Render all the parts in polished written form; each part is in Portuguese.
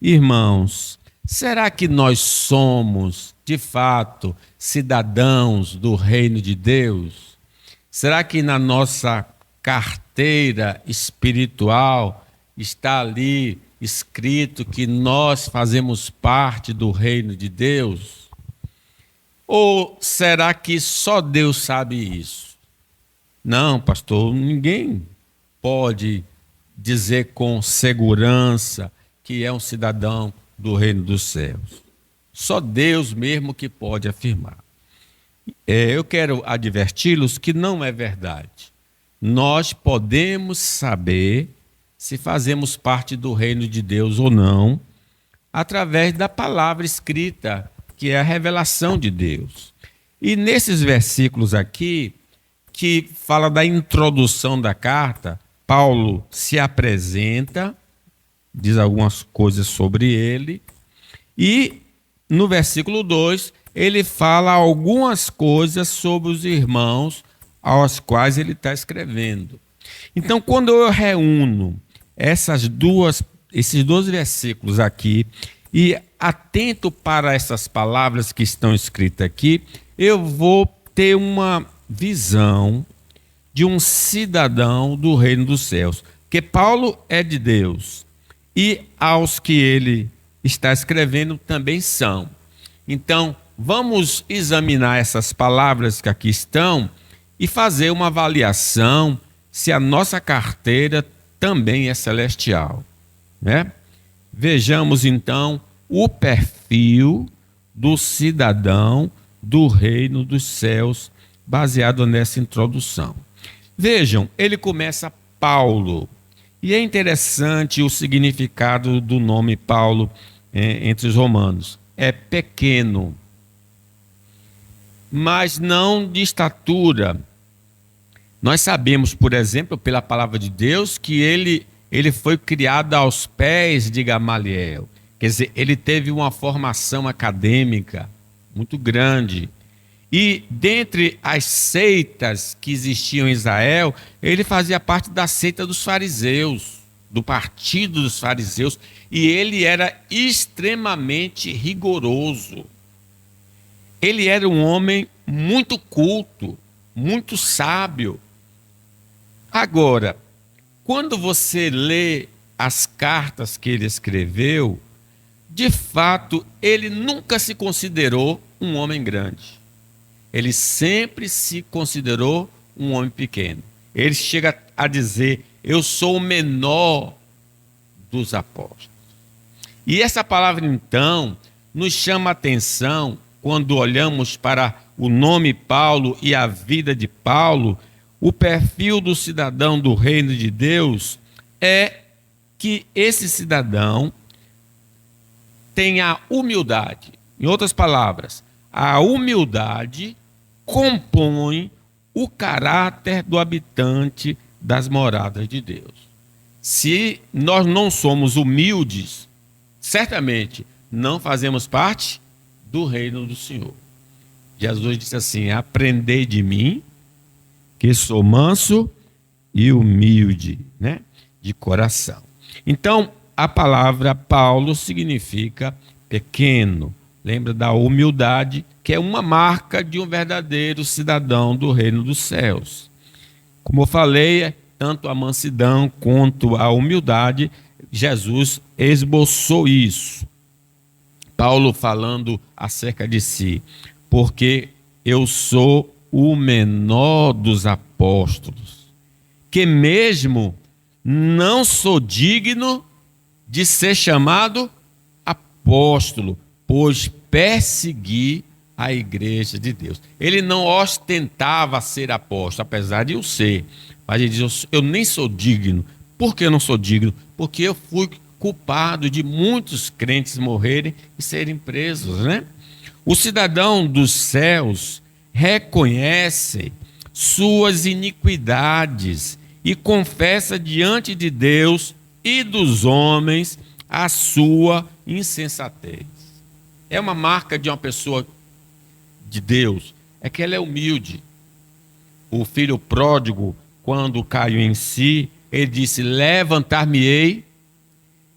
Irmãos, será que nós somos, de fato, cidadãos do reino de Deus? Será que na nossa carteira espiritual está ali escrito que nós fazemos parte do reino de Deus? Ou será que só Deus sabe isso? Não, pastor, ninguém pode dizer com segurança que é um cidadão do reino dos céus. Só Deus mesmo que pode afirmar. Eu quero adverti-los que não é verdade. Nós podemos saber se fazemos parte do reino de Deus ou não, através da palavra escrita, que é a revelação de Deus. E nesses versículos aqui, que fala da introdução da carta, Paulo se apresenta, diz algumas coisas sobre ele, e no versículo 2, ele fala algumas coisas sobre os irmãos aos quais ele está escrevendo. Então, quando eu reúno esses dois versículos aqui e atento para essas palavras que estão escritas aqui, eu vou ter uma visão de um cidadão do reino dos céus, porque Paulo é de Deus e aos que ele está escrevendo também são. Então, vamos examinar essas palavras que aqui estão e fazer uma avaliação se a nossa carteira também é celestial, né? Vejamos então o perfil do cidadão do reino dos céus, baseado nessa introdução. Vejam, ele começa Paulo, e é interessante o significado do nome Paulo entre os romanos. É pequeno, mas não de estatura. Nós sabemos, por exemplo, pela palavra de Deus, que ele foi criado aos pés de Gamaliel. Quer dizer, ele teve uma formação acadêmica muito grande. E dentre as seitas que existiam em Israel, ele fazia parte da seita dos fariseus, do partido dos fariseus, e ele era extremamente rigoroso. Ele era um homem muito culto, muito sábio. Agora, quando você lê as cartas que ele escreveu, de fato, ele nunca se considerou um homem grande. Ele sempre se considerou um homem pequeno. Ele chega a dizer: eu sou o menor dos apóstolos. E essa palavra, então, nos chama a atenção quando olhamos para o nome Paulo e a vida de Paulo. O perfil do cidadão do reino de Deus é que esse cidadão tem a humildade. Em outras palavras, a humildade compõe o caráter do habitante das moradas de Deus. Se nós não somos humildes, certamente não fazemos parte do reino do Senhor. Jesus disse assim: aprendei de mim, que sou manso e humilde, né, de coração. Então, a palavra Paulo significa pequeno. Lembra da humildade, que é uma marca de um verdadeiro cidadão do reino dos céus. Como eu falei, tanto a mansidão quanto a humildade, Jesus esboçou isso. Paulo falando acerca de si: porque eu sou o menor dos apóstolos, que mesmo não sou digno de ser chamado apóstolo, pois persegui a igreja de Deus. Ele não ostentava ser apóstolo, apesar de eu ser, mas ele diz: eu nem sou digno. Por que eu não sou digno? Porque eu fui culpado de muitos crentes morrerem e serem presos, né? O cidadão dos céus reconhece suas iniquidades e confessa diante de Deus e dos homens a sua insensatez. É uma marca de uma pessoa de Deus, é que ela é humilde. O filho pródigo, quando caiu em si, ele disse: levantar-me-ei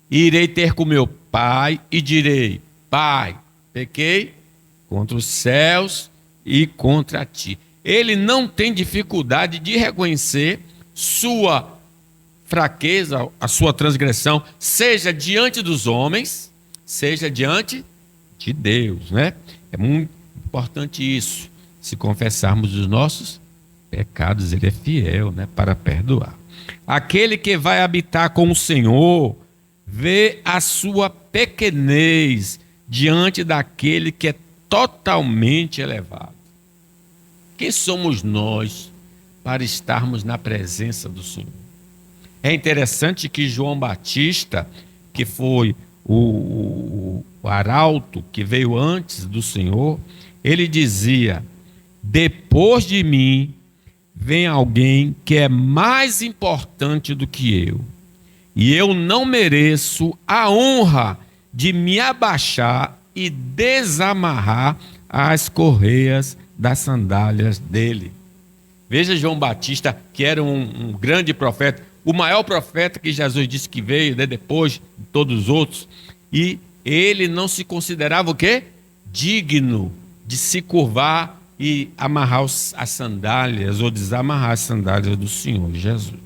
E irei ter com meu pai e direi: Pai, pequei contra os céus e contra ti. Ele não tem dificuldade de reconhecer sua fraqueza, a sua transgressão, seja diante dos homens, seja diante de Deus, né? É muito importante isso. Se confessarmos os nossos pecados, ele é fiel, né, para perdoar. Aquele que vai habitar com o Senhor vê a sua pequenez diante daquele que é totalmente elevado. Quem somos nós para estarmos na presença do Senhor? É interessante que João Batista, que foi o arauto que veio antes do Senhor, ele dizia: depois de mim vem alguém que é mais importante do que eu, e eu não mereço a honra de me abaixar e desamarrar as correias das sandálias dele. Veja João Batista, que era um grande profeta, o maior profeta que Jesus disse que veio, né, depois de todos os outros, e ele não se considerava o quê? Digno de se curvar e amarrar as sandálias ou desamarrar as sandálias do Senhor Jesus.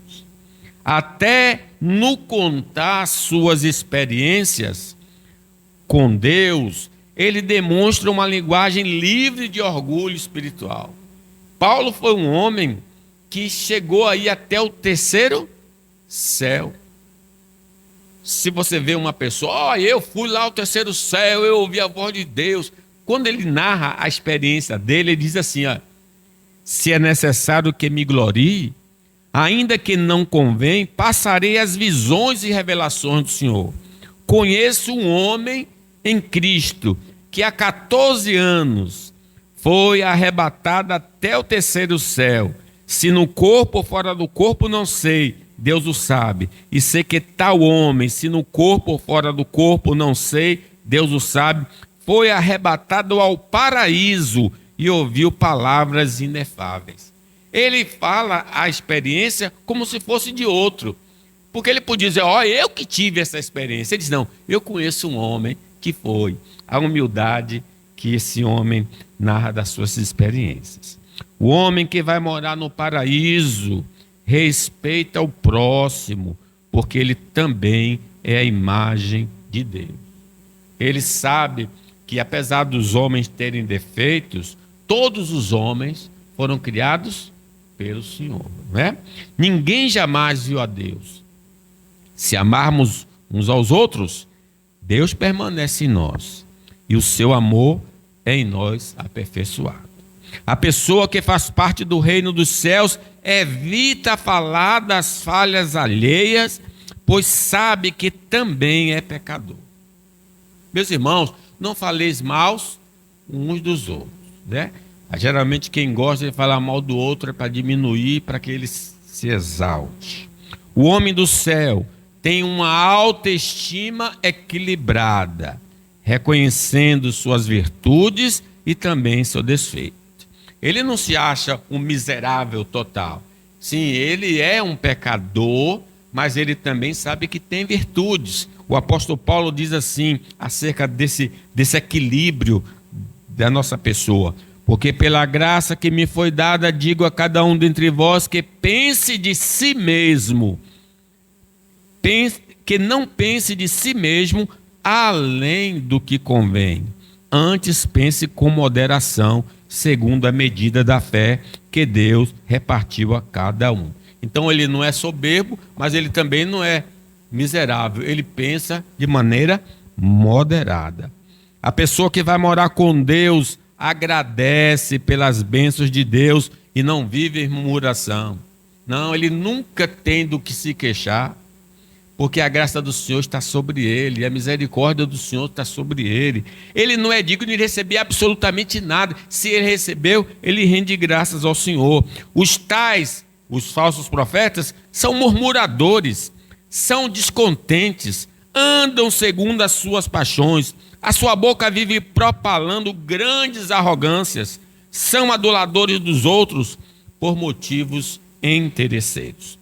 Até no contar suas experiências com Deus, ele demonstra uma linguagem livre de orgulho espiritual. Paulo foi um homem que chegou aí até o terceiro céu. Se você vê uma pessoa, eu fui lá ao terceiro céu, eu ouvi a voz de Deus. Quando ele narra a experiência dele, ele diz assim: se é necessário que me glorie, ainda que não convém, passarei as visões e revelações do Senhor. Conheço um homem em Cristo que há 14 anos foi arrebatado até o terceiro céu. Se no corpo ou fora do corpo, não sei, Deus o sabe. E sei que tal homem, se no corpo ou fora do corpo, não sei, Deus o sabe, foi arrebatado ao paraíso e ouviu palavras inefáveis. Ele fala a experiência como se fosse de outro. Porque ele podia dizer: eu que tive essa experiência. Ele diz: não, eu conheço um homem que foi. A humildade que esse homem narra das suas experiências. O homem que vai morar no paraíso respeita o próximo, porque ele também é a imagem de Deus. Ele sabe que, apesar dos homens terem defeitos, todos os homens foram criados pelo Senhor, né? Ninguém jamais viu a Deus. Se amarmos uns aos outros, Deus permanece em nós e o seu amor é em nós aperfeiçoado. A pessoa que faz parte do reino dos céus evita falar das falhas alheias, pois sabe que também é pecador. Meus irmãos, não faleis mal uns dos outros, né? Geralmente quem gosta de falar mal do outro é para diminuir, para que ele se exalte. O homem do céu tem uma autoestima equilibrada, reconhecendo suas virtudes e também seu defeito. Ele não se acha um miserável total. Sim, ele é um pecador, mas ele também sabe que tem virtudes. O apóstolo Paulo diz assim, acerca desse equilíbrio da nossa pessoa: porque pela graça que me foi dada, digo a cada um dentre vós que pense de si mesmo, que não pense de si mesmo além do que convém. Antes pense com moderação, segundo a medida da fé que Deus repartiu a cada um. Então ele não é soberbo, mas ele também não é miserável. Ele pensa de maneira moderada. A pessoa que vai morar com Deus agradece pelas bênçãos de Deus e não vive em murmuração. Não, ele nunca tem do que se queixar, porque a graça do Senhor está sobre ele, a misericórdia do Senhor está sobre ele. Ele não é digno de receber absolutamente nada. Se ele recebeu, ele rende graças ao Senhor. Os falsos profetas, são murmuradores, são descontentes, andam segundo as suas paixões. A sua boca vive propalando grandes arrogâncias, são aduladores dos outros por motivos interesseiros.